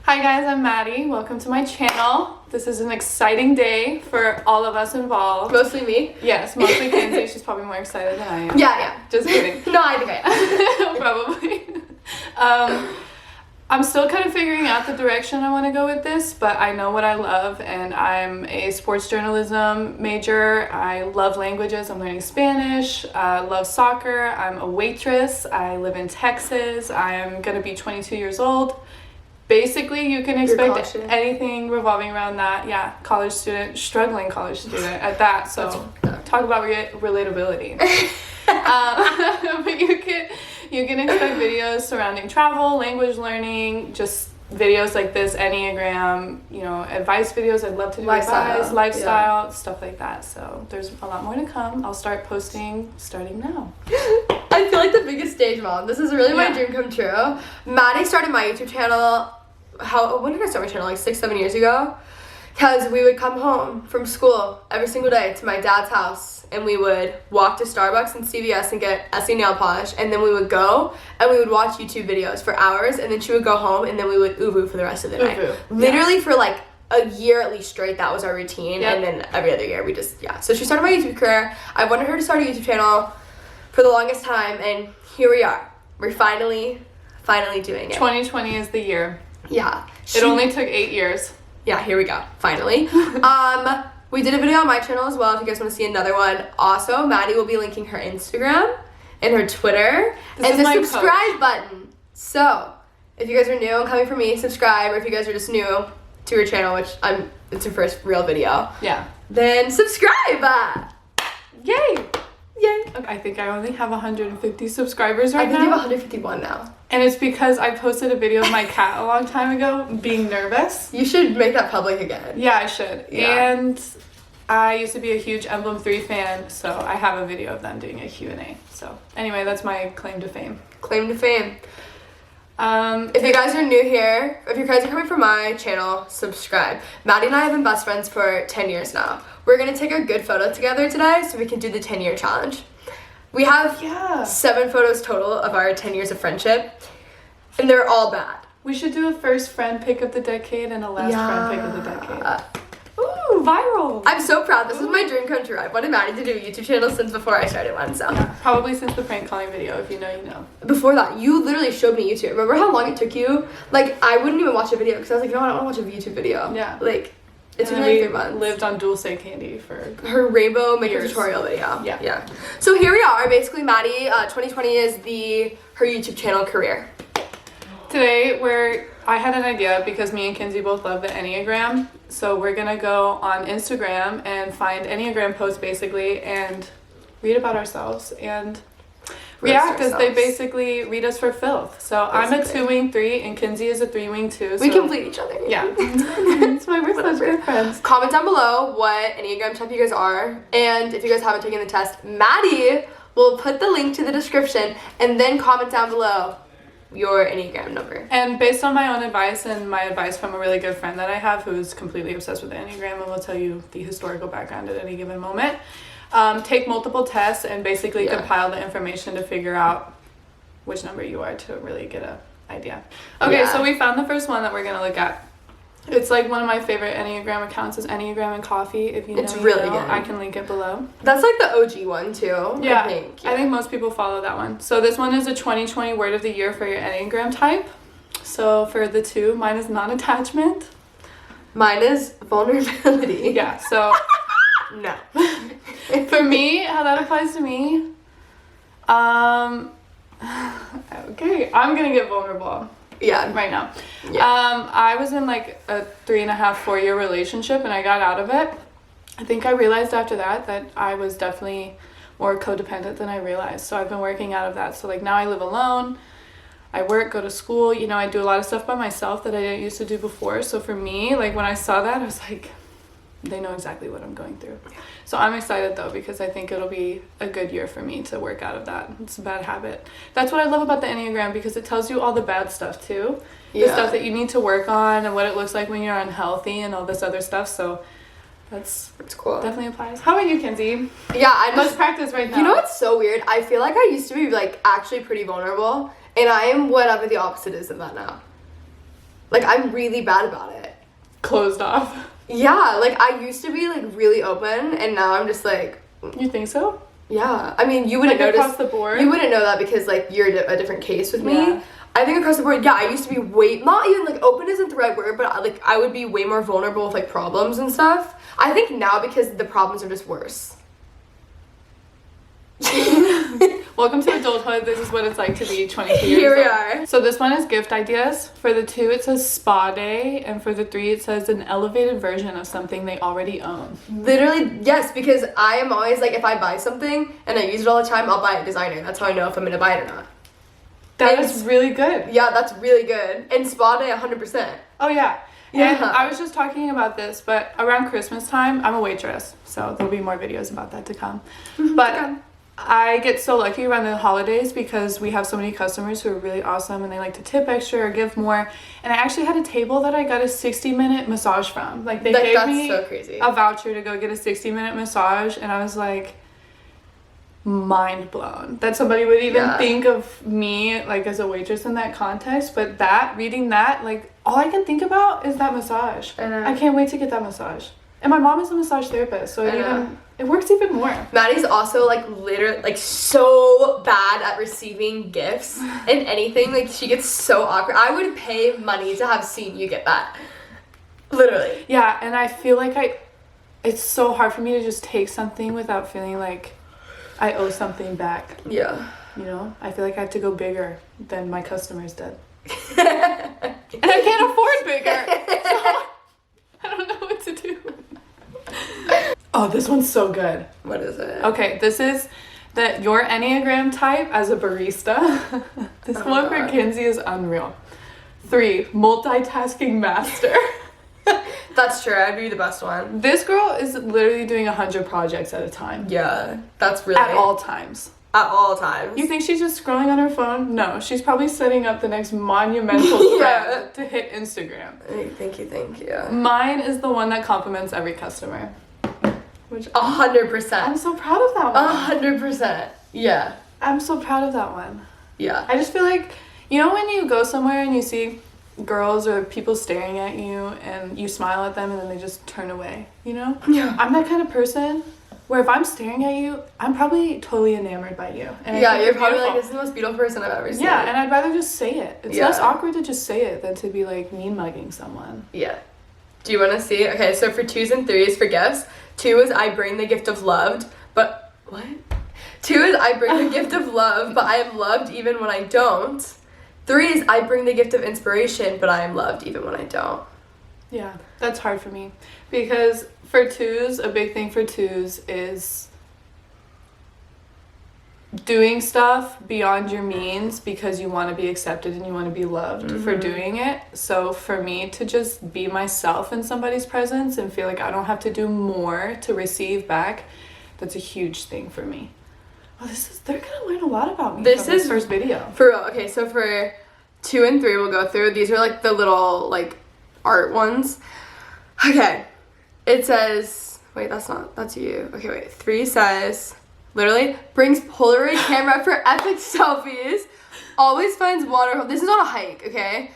Hi guys, I'm Maddie. Welcome to my channel. This is an exciting day for all of us involved. Mostly me? Yes, mostly Kenzie. She's probably more excited than I am. Yeah. Just kidding. No, I think I am. Probably. I'm still kind of figuring out the direction I want to go with this, but I know what I love, and I'm a sports journalism major. I love languages. I'm learning Spanish. I love soccer. I'm a waitress. I live in Texas. I'm going to be 22 years old. Basically, you can expect anything revolving around that. Yeah, college student, struggling college student at that. So talk about relatability. But you can expect videos surrounding travel, language learning, just videos like this, Enneagram, advice videos. I'd love to do lifestyle, stuff like that. So there's a lot more to come. I'll start posting starting now. I feel like the biggest stage mom. This is really my dream come true. Maddie started my YouTube channel. When did I start my channel? Like 6-7 years ago? Because we would come home from school every single day to my dad's house, and we would walk to Starbucks and CVS and get Essie nail polish, and then we would go and we would watch YouTube videos for hours, and then she would go home, and then we would uvu for the rest of the night. Literally for like a year at least straight, that was our routine, and then every other year we just, So she started my YouTube career. I wanted her to start a YouTube channel for the longest time, and here we are. We're finally doing it. 2020 is the year. Yeah. It only took 8 years. Yeah, here we go. Finally. We did a video on my channel as well if you guys want to see another one. Also, Maddie will be linking her Instagram and her Twitter and the subscribe button. So, if you guys are new and coming from me, subscribe. Or if you guys are just new to her channel, which it's her first real video. Yeah. Then subscribe. Yay. Yay. I think I only have 150 subscribers right now. I think you have 151 now. And it's because I posted a video of my cat a long time ago being nervous. You should make that public again. Yeah, I should. Yeah. And I used to be a huge Emblem 3 fan, so I have a video of them doing a Q&A. So anyway, that's my claim to fame. Claim to fame. If you guys are new here, if you guys are coming from my channel, subscribe. Maddie and I have been best friends for 10 years now. We're going to take a good photo together today so we can do the 10-year challenge. We have 7 photos total of our 10 years of friendship, and they're all bad. We should do a first friend pick of the decade and a last friend pick of the decade. Ooh, viral! I'm so proud. This is my dream come true. I've wanted Maddie to do a YouTube channel since before I started one, so. Yeah, probably since the prank calling video. If you know, you know. Before that, you literally showed me YouTube. Remember how long it took you? Like, I wouldn't even watch a video because I was like, I don't want to watch a YouTube video. Yeah. Like, it's been like 3 months. Lived on Dulce candy for her rainbow makeup tutorial video. Yeah. So here we are. Basically, Maddie, 2020 is her YouTube channel career. Today, I had an idea because me and Kenzie both love the Enneagram. So we're gonna go on Instagram and find Enneagram posts basically and read about ourselves and react as they basically read us for filth. So I'm a 2-wing 3 and Kenzie is a 3-wing 2. We complete each other. Yeah. It's why we're such good friends. Comment down below what Enneagram type you guys are. And if you guys haven't taken the test, Maddie will put the link to the description and then comment down below your Enneagram number. And based on my own advice and my advice from a really good friend that I have who's completely obsessed with the Enneagram and will tell you the historical background at any given moment, take multiple tests and basically compile the information to figure out which number you are to really get an idea. Okay, so we found the first one that we're going to look at. It's like one of my favorite Enneagram accounts is Enneagram and Coffee. If you know, it's really good. I can link it below. That's like the OG one too. Yeah, I think most people follow that one. So this one is a 2020 word of the year for your Enneagram type. So for the 2, mine is non-attachment. Mine is vulnerability. Yeah, so no. For me, how that applies to me, okay, I'm gonna get vulnerable. Yeah. Right now. Yeah. I was in like a 3.5-4 year relationship and I got out of it. I think I realized after that I was definitely more codependent than I realized. So I've been working out of that. So like now I live alone. I work, go to school, I do a lot of stuff by myself that I didn't used to do before. So for me, like when I saw that, I was like, they know exactly what I'm going through. So I'm excited though because I think it'll be a good year for me to work out of that. It's a bad habit. That's what I love about the Enneagram because it tells you all the bad stuff too. The stuff that you need to work on and what it looks like when you're unhealthy and all this other stuff. So that's cool. Definitely applies. How about you, Kenzie? Yeah, let's practice right now. You know what's so weird? I feel like I used to be like actually pretty vulnerable and I am whatever the opposite is of that now. Like, I'm really bad about it. Closed off. Yeah, like, I used to be, like, really open, and now I'm just, like... You think so? Yeah. I mean, you wouldn't Like notice... across the board? You wouldn't know that because, like, you're a different case with me. Yeah. I think across the board, yeah, I used to be not even, like, open isn't the right word, but, like, I would be way more vulnerable with, like, problems and stuff. I think now because the problems are just worse. Welcome to adulthood. This is what it's like to be 22 years Here we old. are. So this one is gift ideas. For the 2, it says spa day, and for the 3, it says an elevated version of something they already own. Literally, yes, because I am always, like, if I buy something and I use it all the time, I'll buy it designer. That's how I know if I'm going to buy it or not. That And- is really good. Yeah, that's really good. And spa day, 100%. Oh yeah. Yeah. And I was just talking about this, but around Christmas time, I'm a waitress, so there'll be more videos about that to come. But Okay. I get so lucky around the holidays because we have so many customers who are really awesome and they like to tip extra or give more. And I actually had a table that I got a 60-minute massage from. Like they gave That's me so crazy. a voucher to go get a 60-minute massage, and I was like mind blown that somebody would even Yeah. think of me like as a waitress in that context. But that reading that, like all I can think about is that massage. I know. I can't wait to get that massage. And my mom is a massage therapist, so I know. it works even more. Maddie's also, like, literally, like, so bad at receiving gifts and anything. Like, she gets so awkward. I would pay money to have seen you get that. Literally. Yeah, and I feel like it's so hard for me to just take something without feeling like I owe something back. Yeah. You know, I feel like I have to go bigger than my customers did. And I can't afford bigger. So I don't know what to do. Oh, this one's so good. What is it? Okay, this is your Enneagram type as a barista. This Oh, one for God. Kinsey is unreal. 3, multitasking master. That's true. I'd be the best one. This girl is literally doing 100 projects at a time. Yeah. That's really... At all times. At all times. You think she's just scrolling on her phone? No, she's probably setting up the next monumental Yeah. trend to hit Instagram. Thank you. Mine is the one that compliments every customer. Which 100%. I'm so proud of that one. 100%. Yeah. I'm so proud of that one. Yeah. I just feel like, you know, when you go somewhere and you see girls or people staring at you and you smile at them and then they just turn away, you know? Yeah. I'm that kind of person where if I'm staring at you, I'm probably totally enamored by you. And I Yeah, think you're probably beautiful. like, this is the most beautiful person I've ever seen. Yeah, and I'd rather just say it. It's Yeah. less awkward to just say it than to be like mean mugging someone. Yeah. Do you want to see? Okay, so for 2s and 3s for gifts, 2 is I bring the gift of loved, but what? 2 is I bring the gift of love, but I am loved even when I don't. 3 is I bring the gift of inspiration, but I am loved even when I don't. Yeah, that's hard for me because for 2s, a big thing for 2s is doing stuff beyond your means because you want to be accepted and you want to be loved for doing it. So for me to just be myself in somebody's presence and feel like I don't have to do more to receive back, that's a huge thing for me. Oh, they're gonna learn a lot about me This from this is- first video. For real, okay, so for 2 and 3 we'll go through. These are like the little like art ones. Okay. It says, wait, that's you. Okay, wait. 3 says, literally, brings Polaroid camera for epic selfies. Always finds water. This is on a hike, okay?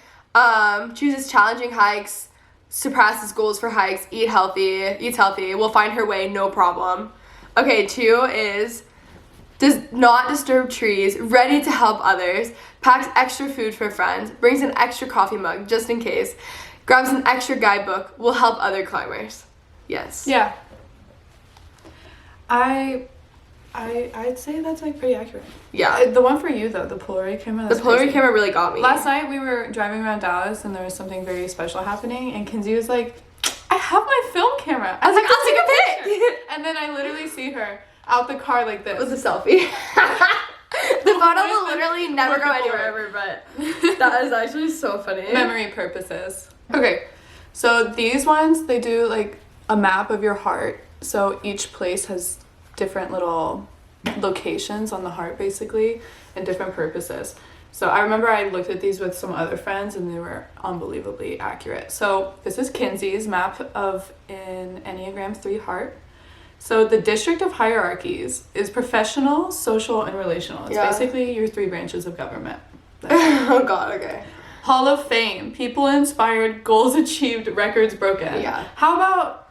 Chooses challenging hikes. Surpasses goals for hikes. Eats healthy. Will find her way, no problem. Okay, 2 is does not disturb trees, ready to help others, packs extra food for friends, brings an extra coffee mug just in case, grabs an extra guidebook, will help other climbers. Yes. Yeah. I'd say that's like pretty accurate. Yeah. The one for you though, the Polaroid camera. The That's Polaroid crazy. camera really got me. Last night we were driving around Dallas and there was something very special happening and Kinsey was like, I have my film camera. I was like, have to I'll take a picture." pic. And then I literally see her out the car like this. With a selfie. The photo will With literally never the go anywhere Polaroid. ever, but that is actually so funny. Memory purposes. Okay, so these ones, they do like a map of your heart. So each place has different little locations on the heart basically and different purposes. So I remember I looked at these with some other friends and they were unbelievably accurate. So this is Kinsey's map of an Enneagram 3 heart. So the district of hierarchies is professional, social, and relational. It's Yeah. basically your 3 branches of government. Oh god, okay. Hall of Fame, people inspired, goals achieved, records broken. Yeah. How about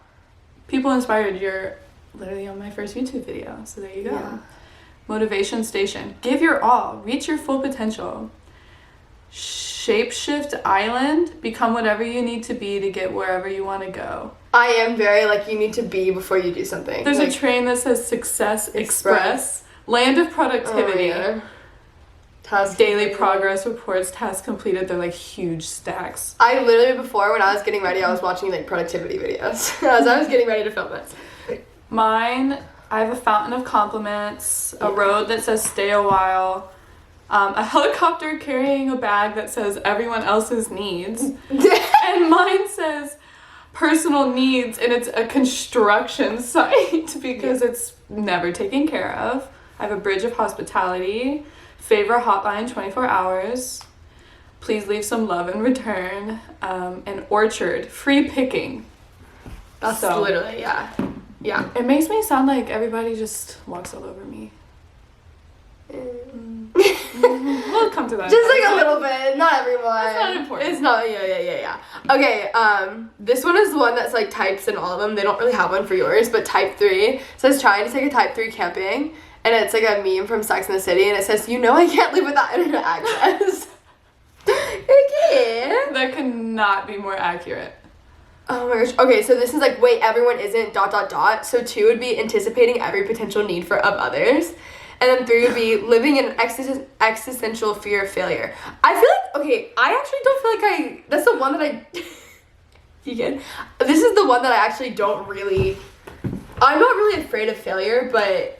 people inspired? You're literally on my first YouTube video, so there you go. Yeah. Motivation station, give your all, reach your full potential. Shapeshift Island, become whatever you need to be to get wherever you want to go. I am very like you need to be before you do something. There's like, a train that says Success Express. Land of Productivity. Oh, task Daily progress reports, tasks completed. They're like huge stacks. I literally before when I was getting ready, I was watching like productivity videos as I was getting ready to film it. Mine, I have a fountain of compliments, a road that says stay a while, a helicopter carrying a bag that says everyone else's needs, and mine says personal needs, and it's a construction site because it's never taken care of. I have a bridge of hospitality, favor hotline 24 hours, please leave some love in return, an orchard, free picking. That's So- literally yeah. It makes me sound like everybody just walks all over me. We'll come to that. Just like a little bit, not everyone. It's not important. It's not, yeah. Okay, this one is the one that's like types in all of them. They don't really have one for yours, but type 3 says trying to take a type 3 camping, and it's like a meme from Sex and the City, and it says, I can't live without internet access. Okay. That cannot be more accurate. Oh my gosh. Okay, so this is like, wait, everyone isn't ... So 2 would be anticipating every potential need of others. And then 3 would be living in existential fear of failure. I feel like, okay, I actually don't feel like that's the one that I, vegan. This is the one that I actually don't really, I'm not really afraid of failure, but.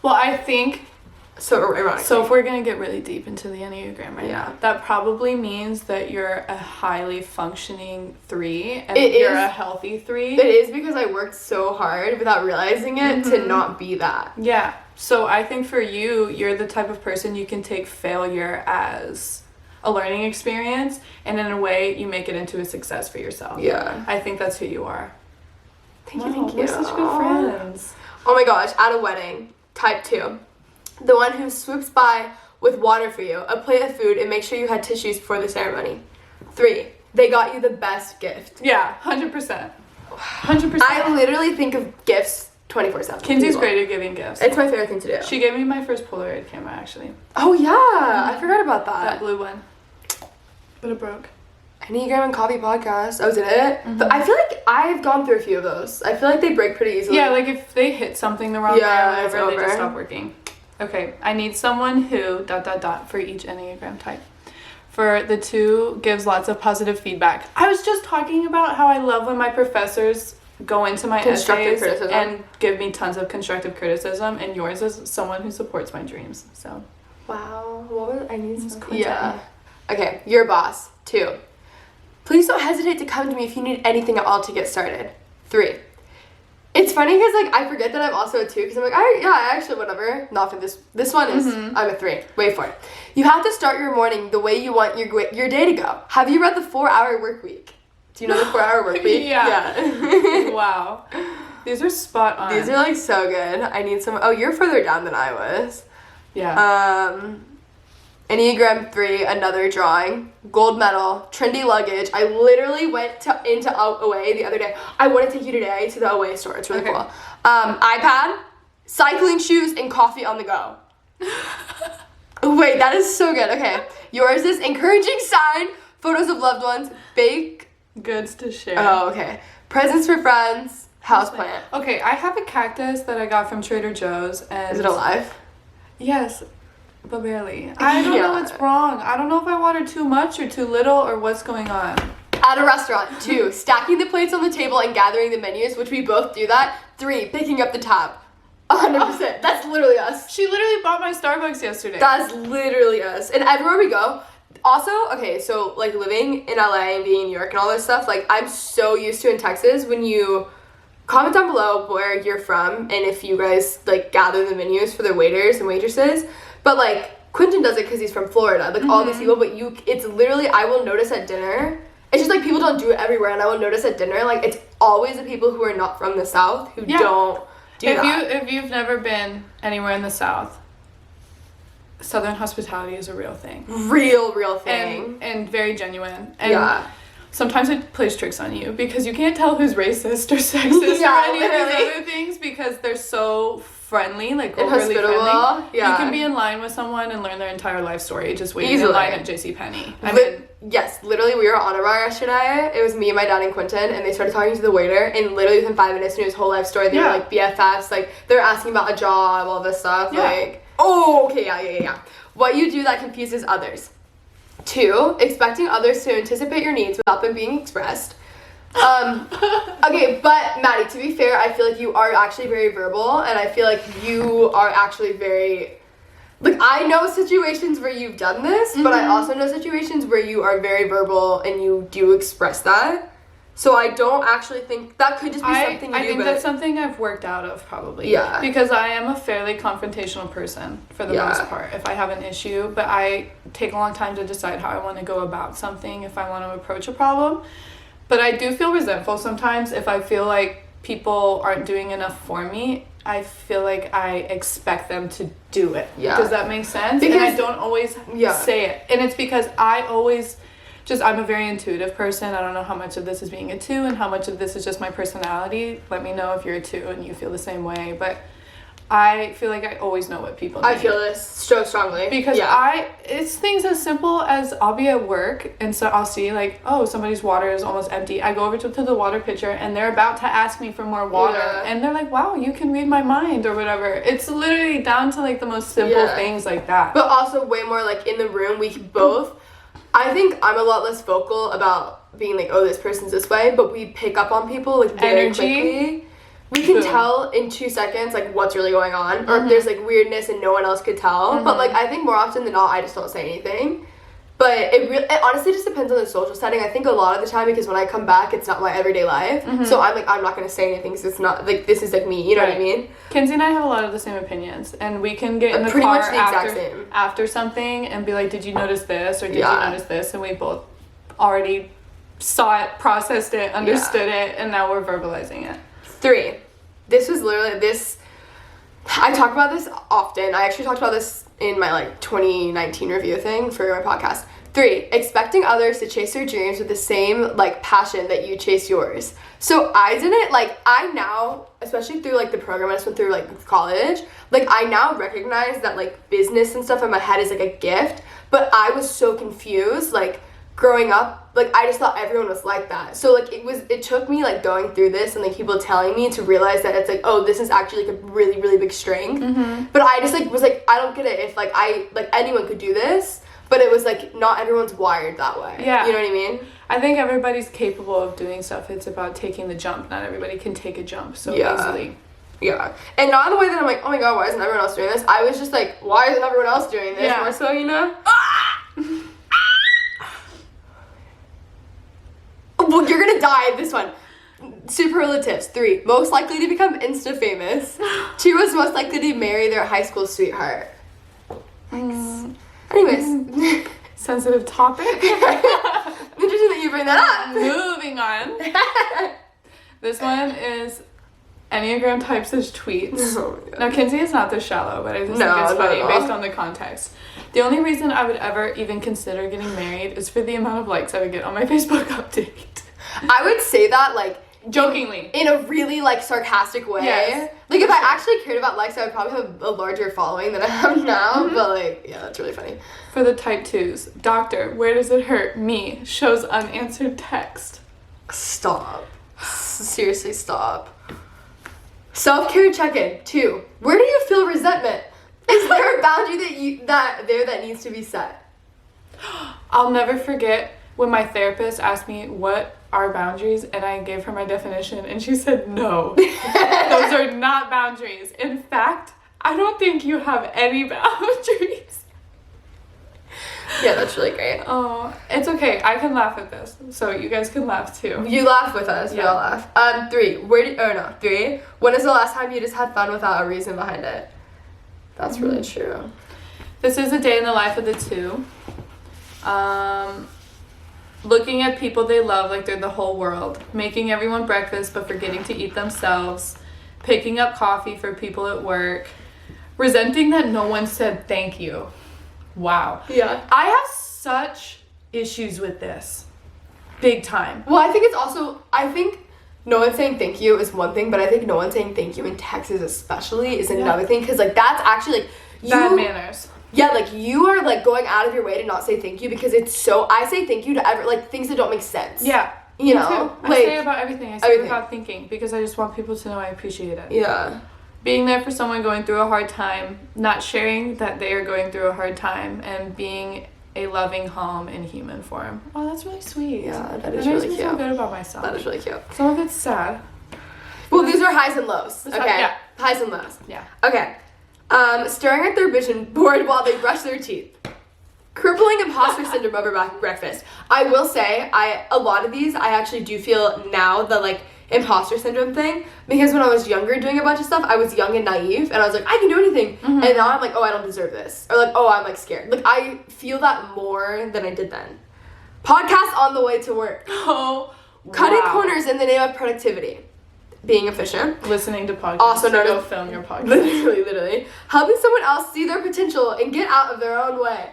Well, I think, So ironic. so if we're going to get really deep into the Enneagram right Yeah. now, that probably means that you're a highly functioning 3 and It you're is- a healthy 3. It is because I worked so hard without realizing it to not be that. Yeah. So I think for you, you're the type of person you can take failure as a learning experience, and in a way, you make it into a success for yourself. Yeah. I think that's who you are. Thank Wow, you, thank you. We're such good friends. Oh my gosh, at a wedding, type 2. The one who swoops by with water for you, a plate of food, and make sure you had tissues before the ceremony. 3, they got you the best gift. Yeah, 100%. 100%. I literally think of gifts 24/7. Kinsey's people. great at giving gifts. It's my favorite thing to do. She gave me my first Polaroid camera, actually. Oh yeah, I forgot about That that. blue one. But it broke. Enneagram and Coffee podcast. Oh, did it? But I feel like I've gone through a few of those. I feel like they break pretty easily. Yeah, like if they hit something the wrong Yeah, way or it's whatever, they just over. stop working. Okay, I need someone who ... for each Enneagram type. For the 2, gives lots of positive feedback. I was just talking about how I love when my professors go into my Constructive essays criticism. and give me tons of constructive criticism, and yours is someone who supports my dreams. So Wow. What was I need It's some. Quentin. Yeah. Okay, your boss. 2. Please don't hesitate to come to me if you need anything at all to get started. 3. It's funny because like I forget that I'm also a 2 because I'm like I actually whatever. Not for this. This one is I'm a 3. Wait for it. You have to start your morning the way you want your day to go. Have you read the 4-Hour Work Week? Do you know the 4-Hour Work Week? Yeah. Wow. These are spot on. These are like so good. I need some. Oh, you're further down than I was. Yeah. Enneagram 3, another drawing, gold medal, trendy luggage. I literally went into Away the other day. I want to take you today to the Away store. It's really Okay. cool. iPad, cycling shoes, and coffee on the go. Wait, that is so good. Okay, yours is encouraging sign, photos of loved ones, bake. Goods to share. Oh, okay. Presents for friends, houseplant. Okay, I have a cactus that I got from Trader Joe's, and Is it alive? Yes, but barely. I don't know Yeah. what's wrong. I don't know if I watered too much or too little or what's going on. At a restaurant. 2, stacking the plates on the table and gathering the menus, which we both do that. 3, picking up the tab. 100%. That's literally us. She literally bought my Starbucks yesterday. That's literally us. And everywhere we go. Also, okay, so like living in LA and being in New York and all this stuff, like I'm so used to in Texas when you comment down below where you're from and if you guys like gather the menus for the waiters and waitresses. But like Quentin does it because he's from Florida, like all these people, but it's literally, I will notice at dinner. It's just like people don't do it everywhere, and I will notice at dinner, like it's always the people who are not from the South who Yeah. don't do that. If you've never been anywhere in the South, Southern hospitality is a real thing. Real thing. And very genuine. And sometimes it plays tricks on you because you can't tell who's racist or sexist or any of these other things because they're so friendly, like overly friendly. Yeah. You can be in line with someone and learn their entire life story just waiting in line at JCPenney. Yes, literally, we were on a bar yesterday. It was me and my dad and Quentin, and they started talking to the waiter, and literally within 5 minutes knew his whole life story. They were like BFFs, like they were asking about a job, all this stuff. Yeah. Like, oh, okay, yeah. What you do that confuses others. 2, expecting others to anticipate your needs without them being expressed. Okay, but Maddie, to be fair, I feel like you are actually very verbal, and I feel like you are actually very, like, I know situations where you've done this, but I also know situations where you are very verbal and you do express that. So I don't actually think that could just be something you do. I think that's something I've worked out of probably. Yeah. Because I am a fairly confrontational person for the most part if I have an issue, but I take a long time to decide how I want to go about something, if I want to approach a problem. But I do feel resentful sometimes if I feel like people aren't doing enough for me. I feel like I expect them to do it. Yeah. Does that make sense? Because, and I don't always say it. And it's because I'm a very intuitive person. I don't know how much of this is being a 2 and how much of this is just my personality. Let me know if you're a 2 and you feel the same way. But I feel like I always know what people need. I feel this so strongly. Because it's things as simple as I'll be at work and so I'll see like, oh, somebody's water is almost empty. I go over to the water pitcher and they're about to ask me for more water. Yeah. And they're like, wow, you can read my mind or whatever. It's literally down to like the most simple things like that. But also way more like in the room, we both, I think I'm a lot less vocal about being like, oh, this person's this way, but we pick up on people like very quickly. We can tell in 2 seconds, like, what's really going on. Or if there's, like, weirdness and no one else could tell. But, like, I think more often than not, I just don't say anything. But it honestly just depends on the social setting. I think a lot of the time, because when I come back, it's not my everyday life. So I'm, like, I'm not going to say anything because it's not, like, this is, like, me. You know what I mean? Kinsey and I have a lot of the same opinions. And we can get in the car after something and be like, did you notice this? Or did you notice this? And we both already saw it, processed it, understood it, and now we're verbalizing it. 3. This was literally I talk about this often. I actually talked about this in my like 2019 review thing for my podcast. 3, expecting others to chase their dreams with the same like passion that you chase yours. So I didn't I now, especially through like the program I just went through like college, like I now recognize that like business and stuff in my head is like a gift, but I was so confused like growing up, like I just thought everyone was like that. So like it took me like going through this and like people telling me to realize that it's like, oh, this is actually like a really, really big strength. But I just like was like, I don't get it if like anyone could do this, but it was like not everyone's wired that way. Yeah. You know what I mean? I think everybody's capable of doing stuff. It's about taking the jump. Not everybody can take a jump so easily. Yeah. And not in the way that I'm like, oh my god, why isn't everyone else doing this? I was just like, why isn't everyone else doing this? More so, you know? Well, you're gonna die at this one. Superlatives. 3, most likely to become Insta famous. 2 is most likely to marry their high school sweetheart. Anyways. Sensitive topic. Interesting that you bring that up. Moving on. This one is Enneagram types as tweets. Oh now, Kinsey is not this shallow, but I just think it's funny based on the context. The only reason I would ever even consider getting married is for the amount of likes I would get on my Facebook update. I would say that, like, jokingly. In a really, like, sarcastic way. Yes. Like, if I actually cared about likes, I would probably have a larger following than I have now. But, like, yeah, that's really funny. For the type 2s, doctor, where does it hurt? Me, shows unanswered text. Stop. Seriously, stop. Self-care check-in. 2, where do you feel resentment? Is there a boundary that needs to be set? I'll never forget when my therapist asked me what are boundaries, and I gave her my definition, and she said, no, those are not boundaries. In fact, I don't think you have any boundaries. Yeah, that's really great. Oh, it's okay. I can laugh at this, so you guys can laugh too. You laugh with us. Yeah. We all laugh. 3, 3, when is the last time you just had fun without a reason behind it? That's really true. This is a day in the life of the 2. Looking at people they love like they're the whole world. Making everyone breakfast but forgetting to eat themselves. Picking up coffee for people at work. Resenting that no one said thank you. Wow. Yeah. I have such issues with this. Big time. Well, I think it's also, I think no one saying thank you is one thing, but I think no one saying thank you in Texas especially is another thing, because like that's actually like Bad manners. Yeah, like you are like going out of your way to not say thank you, because it's so, I say thank you to like things that don't make sense. Yeah. You Me know, too. I like say about everything. I say everything. without thinking, because I just want people to know I appreciate it. Yeah. Being there for someone going through a hard time, not sharing that they are going through a hard time, and being a loving home in human form. Oh, that's really sweet. Yeah, that is makes really me feel cute. good about myself. That is really cute. Some of it's sad. Well, these are highs and lows. This Okay. one- yeah. Highs and lows. Yeah. Okay. Staring at their vision board while they brush their teeth. Crippling imposter syndrome over breakfast. I will say, a lot of these I actually do feel now the like imposter syndrome thing, because when I was younger doing a bunch of stuff, I was young and naive, and I was like, I can do anything, and now I'm like, oh, I don't deserve this, or like, oh, I'm like scared. Like I feel that more than I did then. Podcast on the way to work. Oh. Cutting wow. corners in the name of productivity. Being efficient. Listening to podcasts. Also known go as- film your podcast. Literally. Helping someone else see their potential and get out of their own way.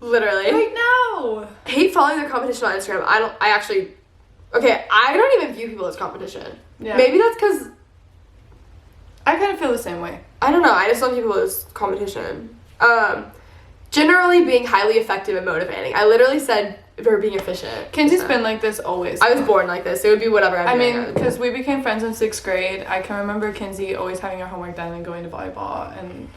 Literally. Right now. Hate following their competition on Instagram. I don't even view people as competition. Yeah. Maybe that's because, I kind of feel the same way. I don't know, I just don't view people as competition. Generally being highly effective and motivating. I literally said for being efficient. Kenzie's Yeah. been like this always. I was born like this. It would be whatever I'm I doing. mean, because we became friends in 6th grade. I can remember Kenzie always having her homework done and going to volleyball. And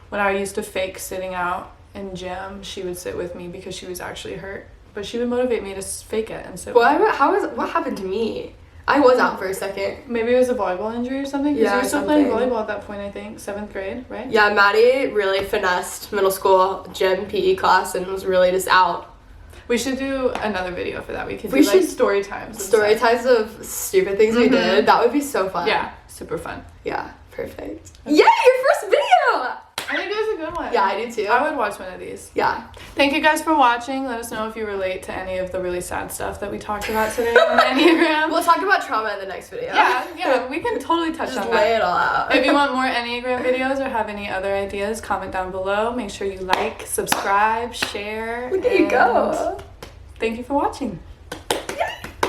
when I used to fake sitting out in gym, she would sit with me because she was actually hurt. But she would motivate me to fake it and sit with me. What happened to me? I was out for a second. Maybe it was a volleyball injury or something. Because Yeah, you were still playing something. volleyball at that point, I think. 7th grade, right? Yeah, Maddie really finessed middle school gym PE class and was really just out. We should do another video for that. We could We do like should- story times. and Story stuff. times of stupid things we did. That would be so fun. Yeah, super fun. Yeah, perfect. Yay, your first video! I think it was a good one. Yeah, I do too. I would watch one of these. Yeah. Thank you guys for watching. Let us know if you relate to any of the really sad stuff that we talked about today on Enneagram. We'll talk about trauma in the next video. yeah, we can totally touch Just on lay that. it all out. If you want more Enneagram videos or have any other ideas, comment down below. Make sure you like, subscribe, share. There you and go. Thank you for watching.